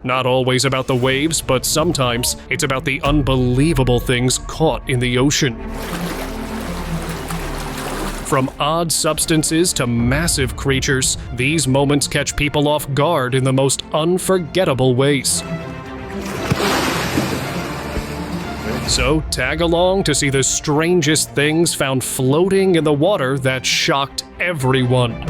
Not always about the waves, but sometimes it's about the unbelievable things caught in the ocean. From odd substances to massive creatures, these moments catch people off guard in the most unforgettable ways. So tag along to see the strangest things found floating in the water that shocked everyone.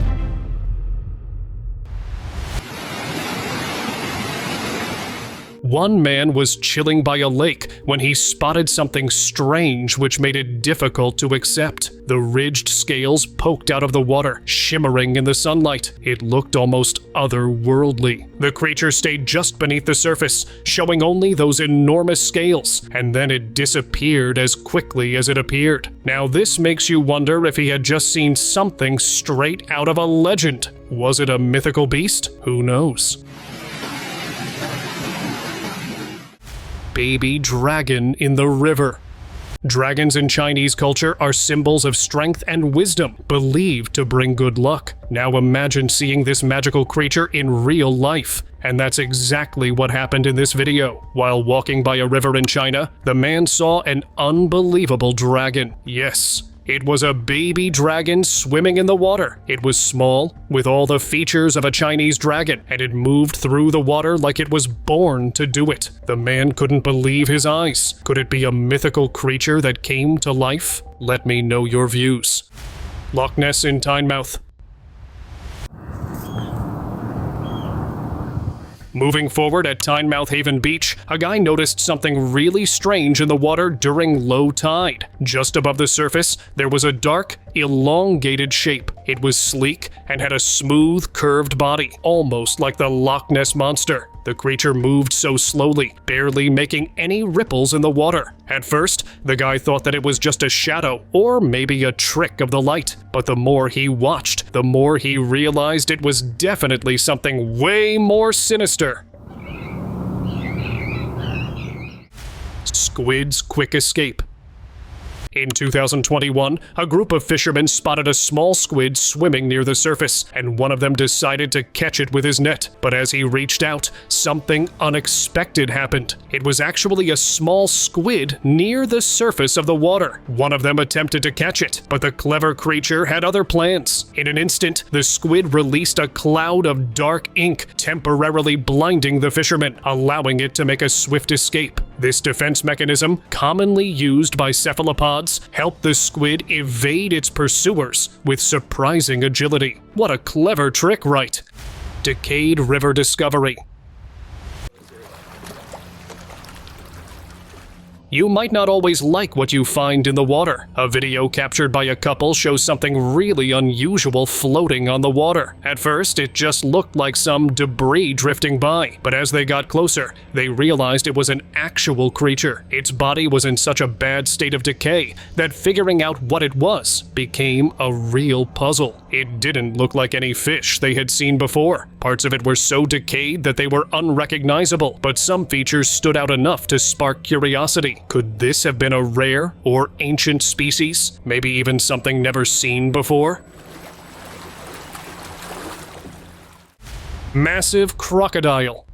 One man was chilling by a lake when he spotted something strange which made it difficult to accept. The ridged scales poked out of the water, shimmering in the sunlight. It looked almost otherworldly. The creature stayed just beneath the surface, showing only those enormous scales, and then it disappeared as quickly as it appeared. Now this makes you wonder if he had just seen something straight out of a legend. Was it a mythical beast? Who knows? Baby dragon in the river. Dragons in Chinese culture are symbols of strength and wisdom, believed to bring good luck. Now imagine seeing this magical creature in real life. And that's exactly what happened in this video. While walking by a river in China, the man saw an unbelievable dragon. Yes, it was a baby dragon swimming in the water. It was small, with all the features of a Chinese dragon, and it moved through the water like it was born to do it. The man couldn't believe his eyes. Could it be a mythical creature that came to life? Let me know your views. Loch Ness in Tinemouth. Moving forward at Tinemouth Haven Beach, a guy noticed something really strange in the water during low tide. Just above the surface, there was a dark, elongated shape. It was sleek and had a smooth, curved body, almost like the Loch Ness monster. The creature moved so slowly, barely making any ripples in the water. At first, the guy thought that it was just a shadow, or maybe a trick of the light. But the more he watched, the more he realized it was definitely something way more sinister. Squid's quick escape. In 2021, a group of fishermen spotted a small squid swimming near the surface, and one of them decided to catch it with his net. But as he reached out, something unexpected happened. It was actually a small squid near the surface of the water. One of them attempted to catch it, but the clever creature had other plans. In an instant, the squid released a cloud of dark ink, temporarily blinding the fisherman, allowing it to make a swift escape. This defense mechanism, commonly used by cephalopods, helped the squid evade its pursuers with surprising agility. What a clever trick, right? Decayed river discovery. You might not always like what you find in the water. A video captured by a couple shows something really unusual floating on the water. At first, it just looked like some debris drifting by, but as they got closer, they realized it was an actual creature. Its body was in such a bad state of decay that figuring out what it was became a real puzzle. It didn't look like any fish they had seen before. Parts of it were so decayed that they were unrecognizable, but some features stood out enough to spark curiosity. Could this have been a rare or ancient species? Maybe even something never seen before? Massive crocodile.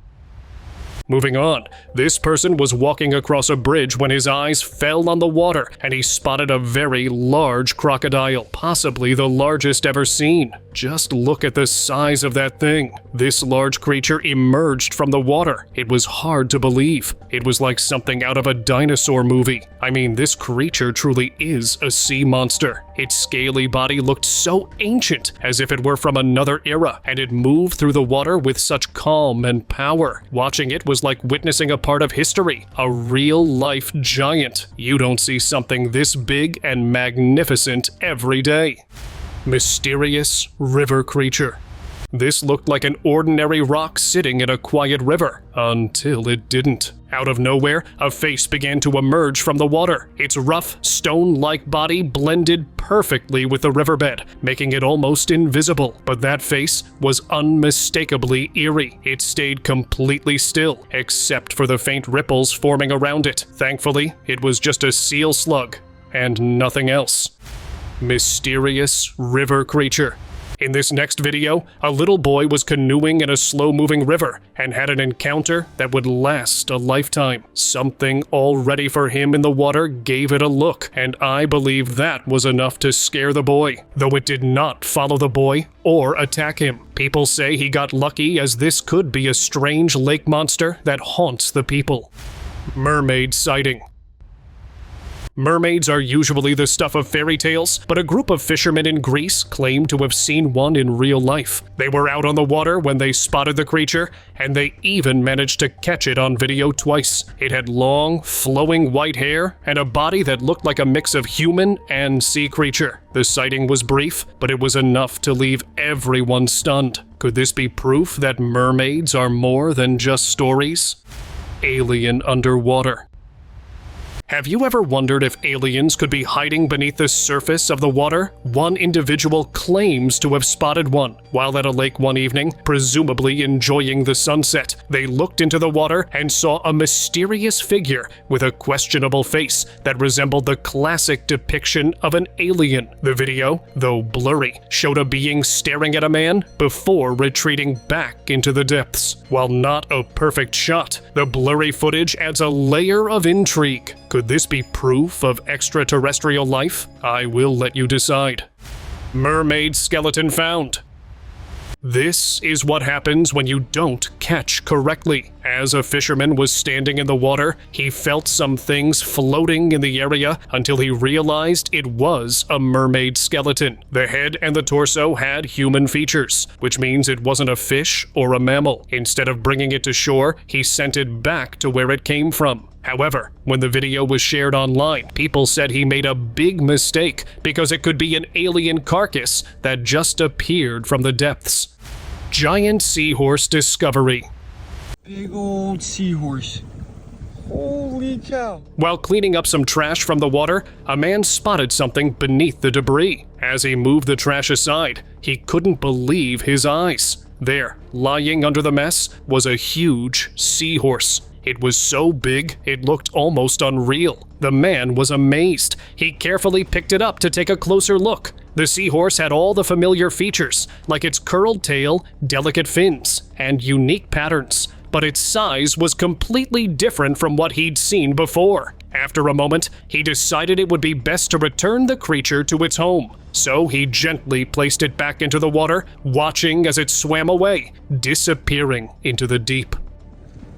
Moving on, this person was walking across a bridge when his eyes fell on the water and he spotted a very large crocodile, possibly the largest ever seen. Just look at the size of that thing. This large creature emerged from the water. It was hard to believe. It was like something out of a dinosaur movie. I mean, this creature truly is a sea monster. Its scaly body looked so ancient, as if it were from another era, and it moved through the water with such calm and power. Watching it was like witnessing a part of history, a real-life giant. You don't see something this big and magnificent every day. Mysterious river creature. This looked like an ordinary rock sitting in a quiet river, until it didn't. Out of nowhere, a face began to emerge from the water. Its rough, stone-like body blended perfectly with the riverbed, making it almost invisible. But that face was unmistakably eerie. It stayed completely still, except for the faint ripples forming around it. Thankfully, it was just a seal slug, and nothing else. Mysterious river creature. In this next video, a little boy was canoeing in a slow-moving river and had an encounter that would last a lifetime. Something already for him in the water gave it a look, and I believe that was enough to scare the boy, though it did not follow the boy or attack him. People say he got lucky, as this could be a strange lake monster that haunts the people. Mermaid sighting. Mermaids are usually the stuff of fairy tales, but a group of fishermen in Greece claim to have seen one in real life. They were out on the water when they spotted the creature, and they even managed to catch it on video twice. It had long, flowing white hair and a body that looked like a mix of human and sea creature. The sighting was brief, but it was enough to leave everyone stunned. Could this be proof that mermaids are more than just stories? Alien underwater. Have you ever wondered if aliens could be hiding beneath the surface of the water? One individual claims to have spotted one. While at a lake one evening, presumably enjoying the sunset, they looked into the water and saw a mysterious figure with a questionable face that resembled the classic depiction of an alien. The video, though blurry, showed a being staring at a man before retreating back into the depths. While not a perfect shot, the blurry footage adds a layer of intrigue. Could this be proof of extraterrestrial life? I will let you decide. Mermaid skeleton found. This is what happens when you don't catch correctly. As a fisherman was standing in the water, he felt some things floating in the area until he realized it was a mermaid skeleton. The head and the torso had human features, which means it wasn't a fish or a mammal. Instead of bringing it to shore, he sent it back to where it came from. However, when the video was shared online, people said he made a big mistake because it could be an alien carcass that just appeared from the depths. Giant seahorse discovery. Big old seahorse. Holy cow. While cleaning up some trash from the water, a man spotted something beneath the debris. As he moved the trash aside, he couldn't believe his eyes. There, lying under the mess, was a huge seahorse. It was so big, it looked almost unreal. The man was amazed. He carefully picked it up to take a closer look. The seahorse had all the familiar features, like its curled tail, delicate fins, and unique patterns. But its size was completely different from what he'd seen before. After a moment, he decided it would be best to return the creature to its home. So he gently placed it back into the water, watching as it swam away, disappearing into the deep.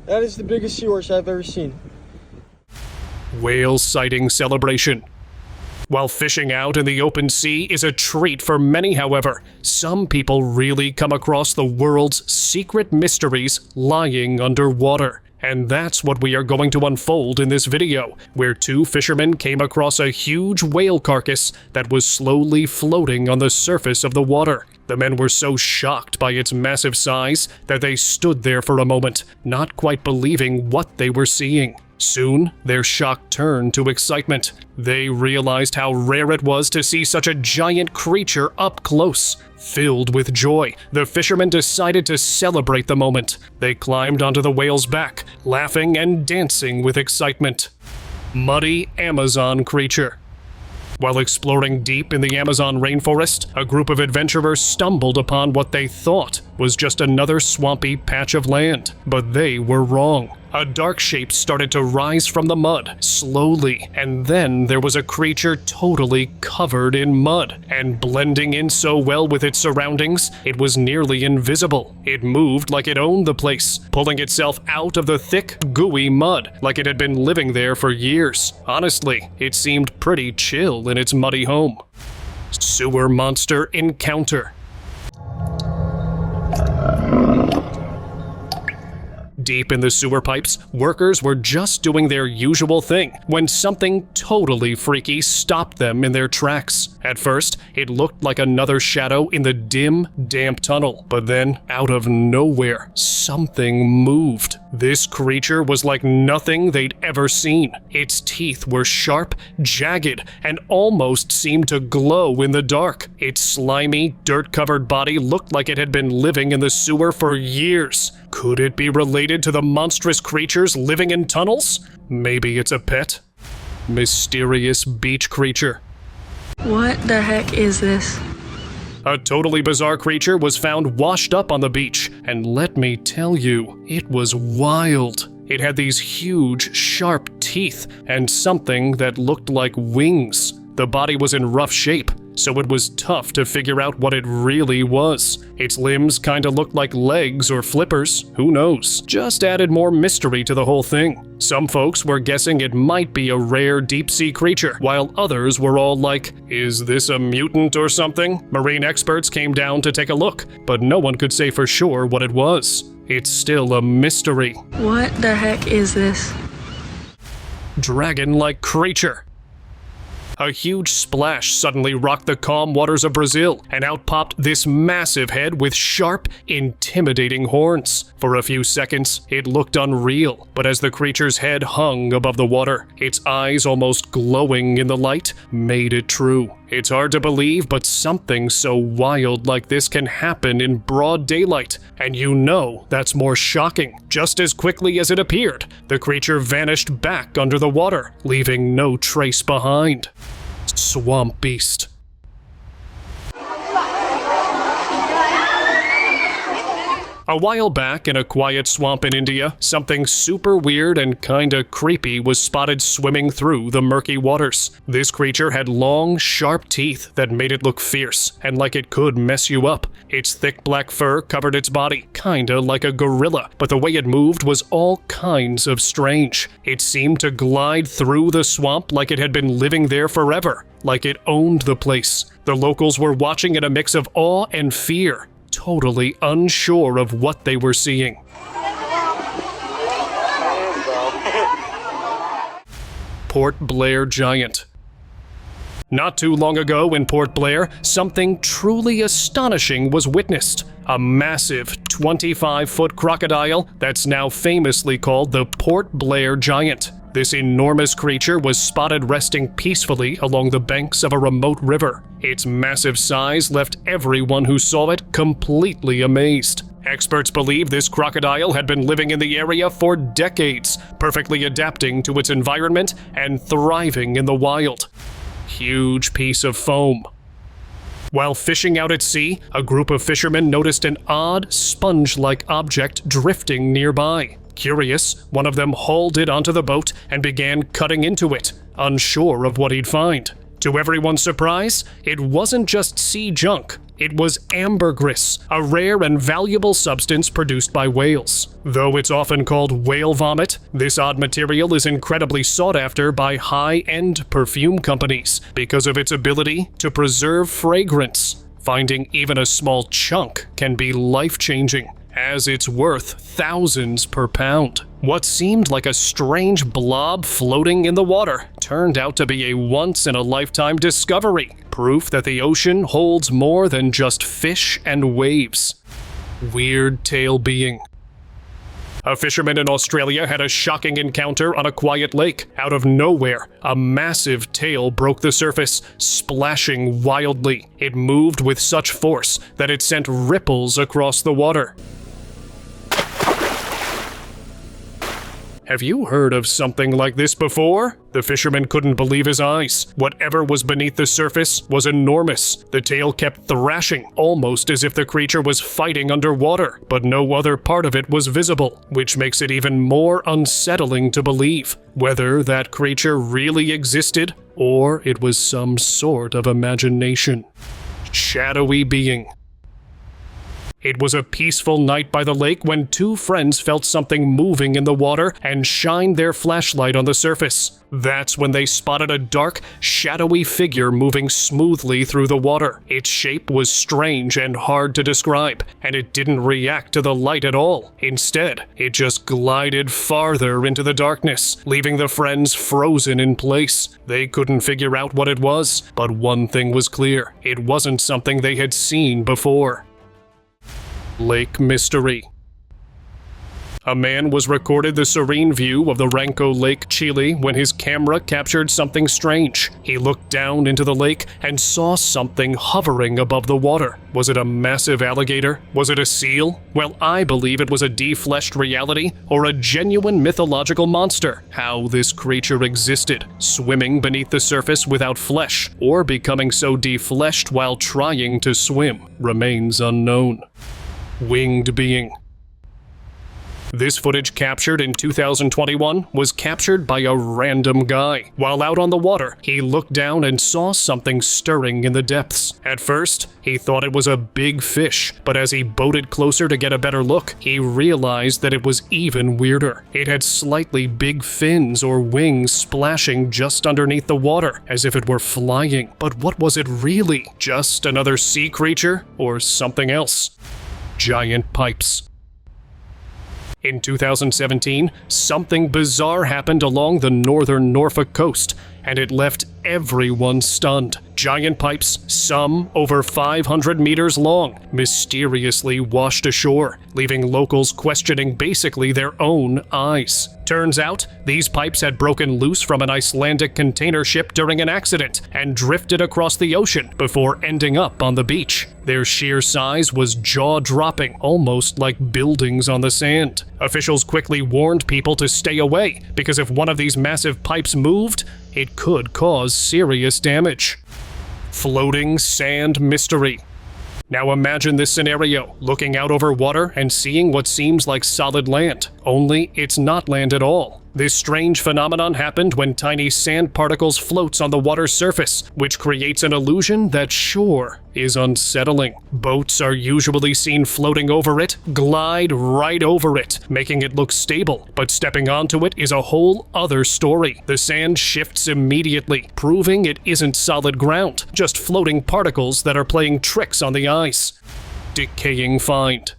That is the biggest seahorse I've ever seen. Whale sighting celebration. While fishing out in the open sea is a treat for many, however, some people really come across the world's secret mysteries lying underwater. And that's what we are going to unfold in this video, where two fishermen came across a huge whale carcass that was slowly floating on the surface of the water. The men were so shocked by its massive size that they stood there for a moment, not quite believing what they were seeing. Soon, their shock turned to excitement. They realized how rare it was to see such a giant creature up close. Filled with joy, the fishermen decided to celebrate the moment. They climbed onto the whale's back, laughing and dancing with excitement. Muddy Amazon creature. While exploring deep in the Amazon rainforest, a group of adventurers stumbled upon what they thought was just another swampy patch of land. But they were wrong. A dark shape started to rise from the mud, slowly, and then there was a creature totally covered in mud, and blending in so well with its surroundings, it was nearly invisible. It moved like it owned the place, pulling itself out of the thick, gooey mud, like it had been living there for years. Honestly, it seemed pretty chill in its muddy home. Sewer monster encounter. Deep in the sewer pipes, workers were just doing their usual thing when something totally freaky stopped them in their tracks. At first, it looked like another shadow in the dim, damp tunnel, but then, out of nowhere, something moved. This creature was like nothing they'd ever seen. Its teeth were sharp, jagged, and almost seemed to glow in the dark. Its slimy, dirt-covered body looked like it had been living in the sewer for years. Could it be related to the monstrous creatures living in tunnels? Maybe it's a pet? Mysterious beach creature. What the heck is this? A totally bizarre creature was found washed up on the beach, and let me tell you, it was wild. It had these huge, sharp teeth and something that looked like wings. The body was in rough shape, so it was tough to figure out what it really was. Its limbs kinda looked like legs or flippers, who knows? Just added more mystery to the whole thing. Some folks were guessing it might be a rare deep-sea creature, while others were all like, is this a mutant or something? Marine experts came down to take a look, but no one could say for sure what it was. It's still a mystery. What the heck is this? Dragon-like creature. A huge splash suddenly rocked the calm waters of Brazil, and out popped this massive head with sharp, intimidating horns. For a few seconds, it looked unreal, but as the creature's head hung above the water, its eyes almost glowing in the light, made it true. It's hard to believe, but something so wild like this can happen in broad daylight, and you know that's more shocking. Just as quickly as it appeared, the creature vanished back under the water, leaving no trace behind. Swamp beast. A while back, in a quiet swamp in India, something super weird and kinda creepy was spotted swimming through the murky waters. This creature had long, sharp teeth that made it look fierce, and like it could mess you up. Its thick black fur covered its body, kinda like a gorilla, but the way it moved was all kinds of strange. It seemed to glide through the swamp like it had been living there forever, like it owned the place. The locals were watching in a mix of awe and fear, totally unsure of what they were seeing. Port Blair giant. Not too long ago in Port Blair, something truly astonishing was witnessed. A massive 25-foot crocodile that's now famously called the Port Blair giant. This enormous creature was spotted resting peacefully along the banks of a remote river. Its massive size left everyone who saw it completely amazed. Experts believe this crocodile had been living in the area for decades, perfectly adapting to its environment and thriving in the wild. Huge piece of foam. While fishing out at sea, a group of fishermen noticed an odd, sponge-like object drifting nearby. Curious, one of them hauled it onto the boat and began cutting into it, unsure of what he'd find. To everyone's surprise, it wasn't just sea junk. It was ambergris, a rare and valuable substance produced by whales. Though it's often called whale vomit, this odd material is incredibly sought after by high-end perfume companies because of its ability to preserve fragrance. Finding even a small chunk can be life-changing, as it's worth thousands per pound. What seemed like a strange blob floating in the water turned out to be a once-in-a-lifetime discovery, proof that the ocean holds more than just fish and waves. Weird tail being. A fisherman in Australia had a shocking encounter on a quiet lake. Out of nowhere, a massive tail broke the surface, splashing wildly. It moved with such force that it sent ripples across the water. Have you heard of something like this before? The fisherman couldn't believe his eyes. Whatever was beneath the surface was enormous. The tail kept thrashing, almost as if the creature was fighting underwater, but no other part of it was visible, which makes it even more unsettling to believe. Whether that creature really existed, or it was some sort of imagination. Shadowy being. It was a peaceful night by the lake when two friends felt something moving in the water and shined their flashlight on the surface. That's when they spotted a dark, shadowy figure moving smoothly through the water. Its shape was strange and hard to describe, and it didn't react to the light at all. Instead, it just glided farther into the darkness, leaving the friends frozen in place. They couldn't figure out what it was, but one thing was clear: it wasn't something they had seen before. Lake Mystery. A man was recorded the serene view of the Ranco Lake, Chile, when his camera captured something strange. He looked down into the lake and saw something hovering above the water. Was it a massive alligator? Was it a seal? Well, I believe it was a defleshed reality or a genuine mythological monster. How this creature existed, swimming beneath the surface without flesh, or becoming so defleshed while trying to swim, remains unknown. Winged being. This footage, captured in 2021, was captured by a random guy. While out on the water, he looked down and saw something stirring in the depths. At first, he thought it was a big fish, but as he boated closer to get a better look, he realized that it was even weirder. It had slightly big fins or wings splashing just underneath the water, as if it were flying. But what was it really? Just another sea creature, or something else? Giant pipes. In 2017, something bizarre happened along the northern Norfolk coast, and it left everyone stunned. Giant pipes, some over 500 meters long, mysteriously washed ashore, leaving locals questioning basically their own eyes. Turns out, these pipes had broken loose from an Icelandic container ship during an accident and drifted across the ocean before ending up on the beach. Their sheer size was jaw-dropping, almost like buildings on the sand. Officials quickly warned people to stay away, because if one of these massive pipes moved, it could cause serious damage. Floating sand mystery. Now imagine this scenario, looking out over water and seeing what seems like solid land, only it's not land at all. This strange phenomenon happened when tiny sand particles floats on the water's surface, which creates an illusion that sure is unsettling. Boats are usually seen floating over it, glide right over it, making it look stable, but stepping onto it is a whole other story. The sand shifts immediately, proving it isn't solid ground, just floating particles that are playing tricks on the ice. Decaying find.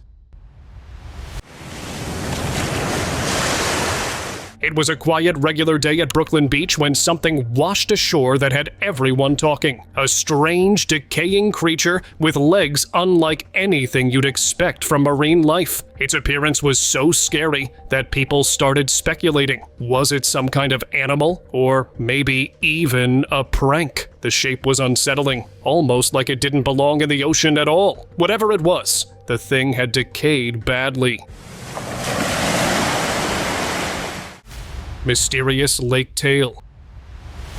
It was a quiet, regular day at Brooklyn Beach when something washed ashore that had everyone talking. A strange, decaying creature with legs unlike anything you'd expect from marine life. Its appearance was so scary that people started speculating. Was it some kind of animal? Or maybe even a prank? The shape was unsettling, almost like it didn't belong in the ocean at all. Whatever it was, the thing had decayed badly. Mysterious lake tale.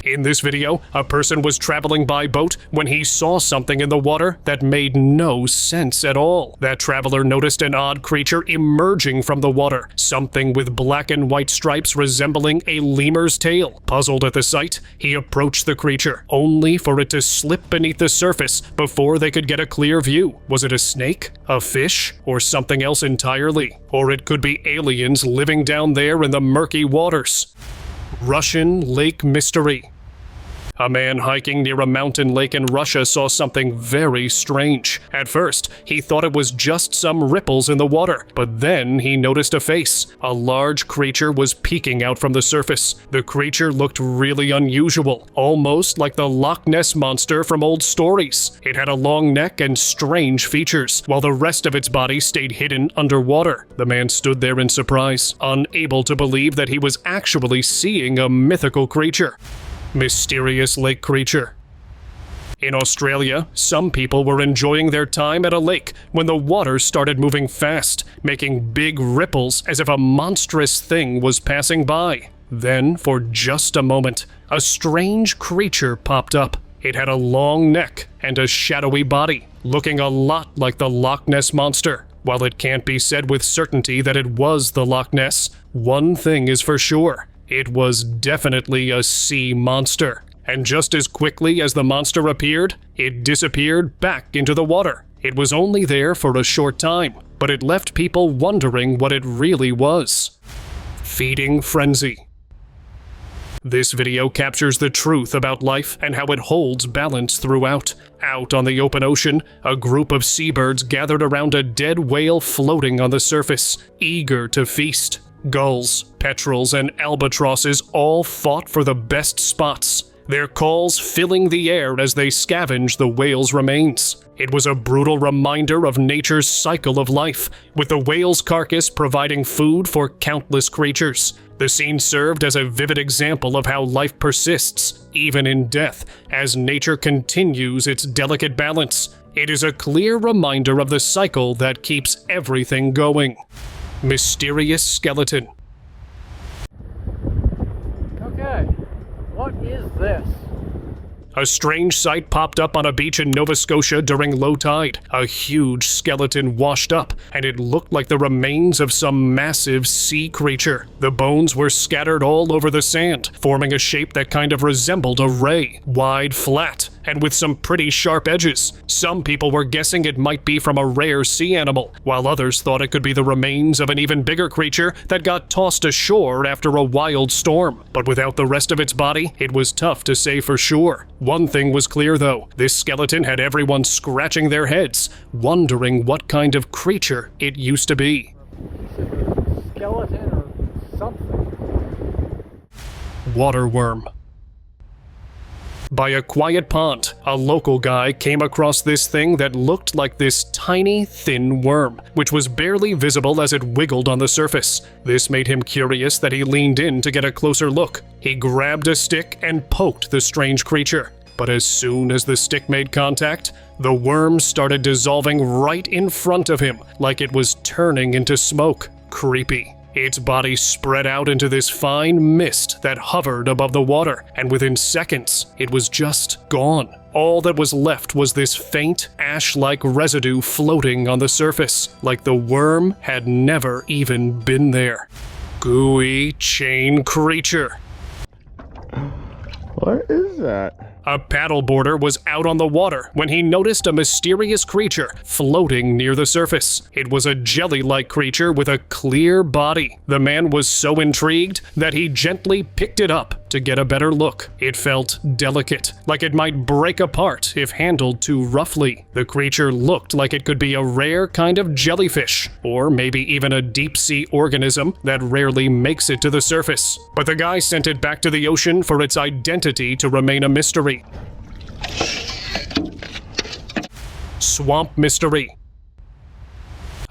In this video, a person was traveling by boat when he saw something in the water that made no sense at all. That traveler noticed an odd creature emerging from the water, something with black and white stripes resembling a lemur's tail. Puzzled at the sight, he approached the creature, only for it to slip beneath the surface before they could get a clear view. Was it a snake, a fish, or something else entirely? Or it could be aliens living down there in the murky waters. Russian lake mystery. A man hiking near a mountain lake in Russia saw something very strange. At first, he thought it was just some ripples in the water, but then he noticed a face. A large creature was peeking out from the surface. The creature looked really unusual, almost like the Loch Ness monster from old stories. It had a long neck and strange features, while the rest of its body stayed hidden underwater. The man stood there in surprise, unable to believe that he was actually seeing a mythical creature. Mysterious lake creature. In Australia, some people were enjoying their time at a lake when the water started moving fast, making big ripples as if a monstrous thing was passing by. Then, for just a moment, a strange creature popped up. It had a long neck and a shadowy body, looking a lot like the Loch Ness monster. While it can't be said with certainty that it was the Loch Ness, one thing is for sure. It was definitely a sea monster. And just as quickly as the monster appeared, it disappeared back into the water. It was only there for a short time, but it left people wondering what it really was. Feeding frenzy. This video captures the truth about life and how it holds balance throughout. Out on the open ocean, a group of seabirds gathered around a dead whale floating on the surface, eager to feast. Gulls, petrels, and albatrosses all fought for the best spots, their calls filling the air as they scavenged the whale's remains. It was a brutal reminder of nature's cycle of life, with the whale's carcass providing food for countless creatures. The scene served as a vivid example of how life persists, even in death, as nature continues its delicate balance. It is a clear reminder of the cycle that keeps everything going. Mysterious skeleton. Okay, what is this? A strange sight popped up on a beach in Nova Scotia during low tide. A huge skeleton washed up, and it looked like the remains of some massive sea creature. The bones were scattered all over the sand, forming a shape that kind of resembled a ray, wide, flat, and with some pretty sharp edges. Some people were guessing it might be from a rare sea animal, while others thought it could be the remains of an even bigger creature that got tossed ashore after a wild storm. But without the rest of its body, it was tough to say for sure. One thing was clear though, this skeleton had everyone scratching their heads, wondering what kind of creature it used to be. Skeleton or something. Water worm. By a quiet pond, a local guy came across this thing that looked like this tiny, thin worm, which was barely visible as it wiggled on the surface. This made him curious that he leaned in to get a closer look. He grabbed a stick and poked the strange creature. But as soon as the stick made contact, the worm started dissolving right in front of him, like it was turning into smoke. Creepy. Its body spread out into this fine mist that hovered above the water, and within seconds, it was just gone. All that was left was this faint, ash-like residue floating on the surface, like the worm had never even been there. Gooey chain creature. What is that? A paddleboarder was out on the water when he noticed a mysterious creature floating near the surface. It was a jelly-like creature with a clear body. The man was so intrigued that he gently picked it up to get a better look. It felt delicate, like it might break apart if handled too roughly. The creature looked like it could be a rare kind of jellyfish, or maybe even a deep-sea organism that rarely makes it to the surface. But the guy sent it back to the ocean for its identity to remain a mystery. Swamp mystery.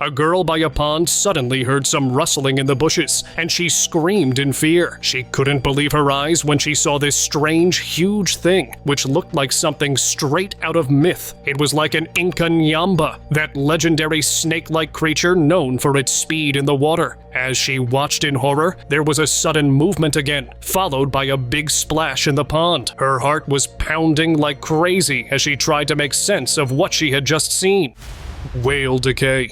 A girl by a pond suddenly heard some rustling in the bushes, and she screamed in fear. She couldn't believe her eyes when she saw this strange, huge thing, which looked like something straight out of myth. It was like an Incanamba, that legendary snake-like creature known for its speed in the water. As she watched in horror, there was a sudden movement again, followed by a big splash in the pond. Her heart was pounding like crazy as she tried to make sense of what she had just seen. Whale decay.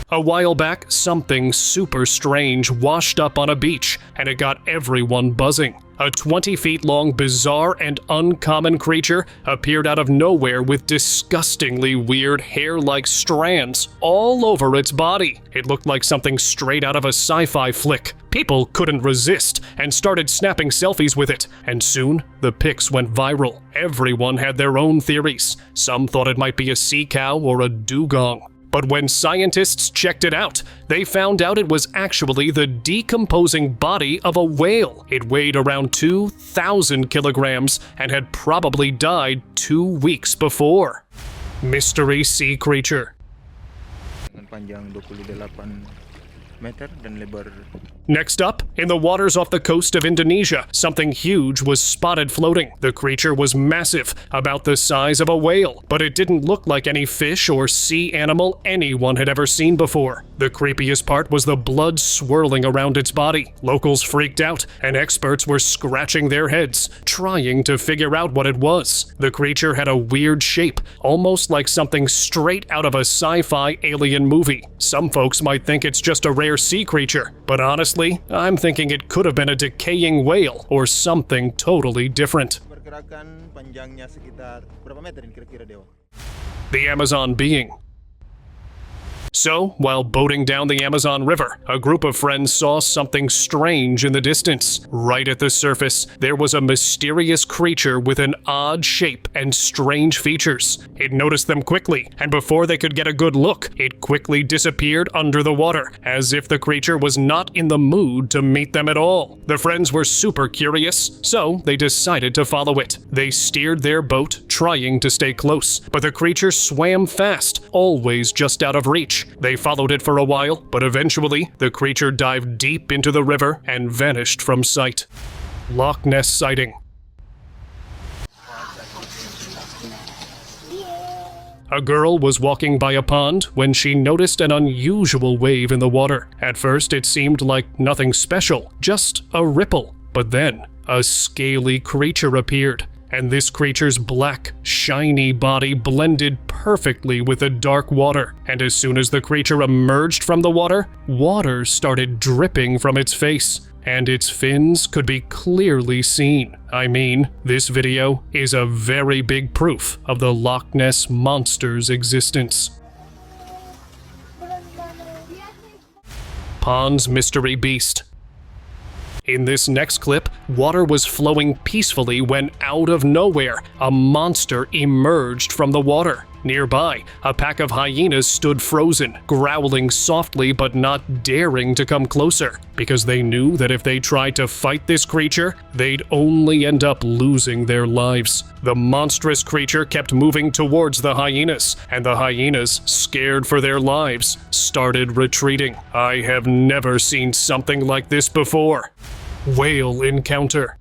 A while back, something super strange washed up on a beach, and it got everyone buzzing. A 20-feet-long, bizarre and uncommon creature appeared out of nowhere with disgustingly weird hair-like strands all over its body. It looked like something straight out of a sci-fi flick. People couldn't resist and started snapping selfies with it, and soon the pics went viral. Everyone had their own theories. Some thought it might be a sea cow or a dugong. But when scientists checked it out, they found out it was actually the decomposing body of a whale. It weighed around 2,000 kilograms and had probably died 2 weeks before. Mystery sea creature. Panjang 28 meter dan lebar. Next up, in the waters off the coast of Indonesia, something huge was spotted floating. The creature was massive, about the size of a whale, but it didn't look like any fish or sea animal anyone had ever seen before. The creepiest part was the blood swirling around its body. Locals freaked out, and experts were scratching their heads, trying to figure out what it was. The creature had a weird shape, almost like something straight out of a sci-fi alien movie. Some folks might think it's just a rare sea creature, but honestly, I'm thinking it could have been a decaying whale or something totally different. Pergerakan panjangnya sekitar berapa meter ini kira-kira Dewa? The Amazon being. So, while boating down the Amazon River, a group of friends saw something strange in the distance. Right at the surface, there was a mysterious creature with an odd shape and strange features. It noticed them quickly, and before they could get a good look, it quickly disappeared under the water, as if the creature was not in the mood to meet them at all. The friends were super curious, so they decided to follow it. They steered their boat, trying to stay close, but the creature swam fast, always just out of reach. They followed it for a while, but eventually, the creature dived deep into the river and vanished from sight. Loch Ness sighting. A girl was walking by a pond when she noticed an unusual wave in the water. At first, it seemed like nothing special, just a ripple. But then, a scaly creature appeared, and this creature's black, shiny body blended perfectly with the dark water. And as soon as the creature emerged from the water, water started dripping from its face, and its fins could be clearly seen. I mean, this video is a very big proof of the Loch Ness monster's existence. Pond's mystery beast. In this next clip, water was flowing peacefully when out of nowhere, a monster emerged from the water. Nearby, a pack of hyenas stood frozen, growling softly but not daring to come closer, because they knew that if they tried to fight this creature, they'd only end up losing their lives. The monstrous creature kept moving towards the hyenas, and the hyenas, scared for their lives, started retreating. I have never seen something like this before. Whale encounter.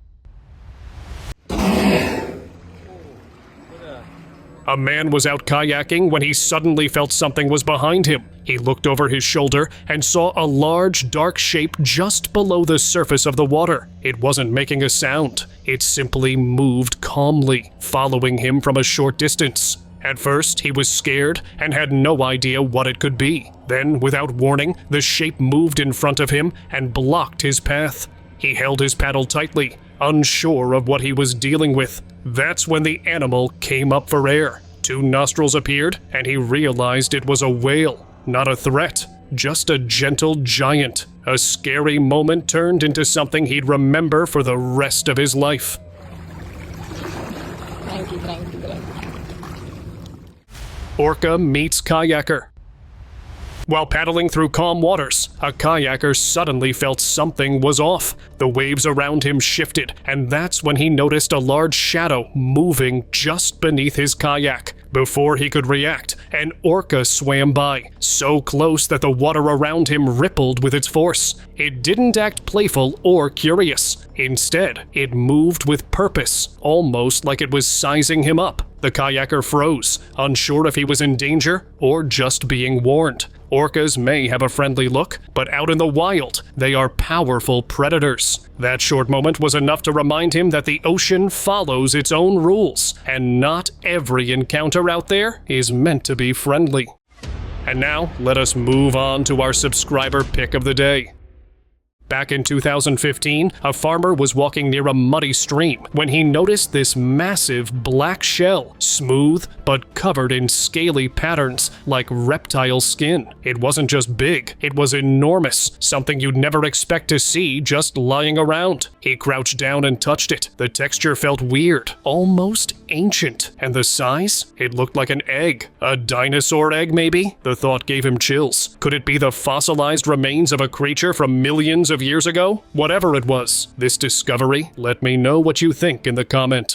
A man was out kayaking when he suddenly felt something was behind him. He looked over his shoulder and saw a large, dark shape just below the surface of the water. It wasn't making a sound. It simply moved calmly, following him from a short distance. At first, he was scared and had no idea what it could be. Then, without warning, the shape moved in front of him and blocked his path. He held his paddle tightly, unsure of what he was dealing with. That's when the animal came up for air. 2 nostrils appeared, and he realized it was a whale. Not a threat, just a gentle giant. A scary moment turned into something he'd remember for the rest of his life. Orca meets kayaker. While paddling through calm waters, a kayaker suddenly felt something was off. The waves around him shifted, and that's when he noticed a large shadow moving just beneath his kayak. Before he could react, an orca swam by, so close that the water around him rippled with its force. It didn't act playful or curious. Instead, it moved with purpose, almost like it was sizing him up. The kayaker froze, unsure if he was in danger or just being warned. Orcas may have a friendly look, but out in the wild, they are powerful predators. That short moment was enough to remind him that the ocean follows its own rules, and not every encounter out there is meant to be friendly. And now, let us move on to our subscriber pick of the day. Back in 2015, a farmer was walking near a muddy stream when he noticed this massive black shell, smooth but covered in scaly patterns like reptile skin. It wasn't just big, it was enormous, something you'd never expect to see just lying around. He crouched down and touched it. The texture felt weird, almost ancient, and the size? It looked like an egg. A dinosaur egg, maybe? The thought gave him chills. Could it be the fossilized remains of a creature from millions of years ago? Whatever it was, this discovery, let me know what you think in the comment.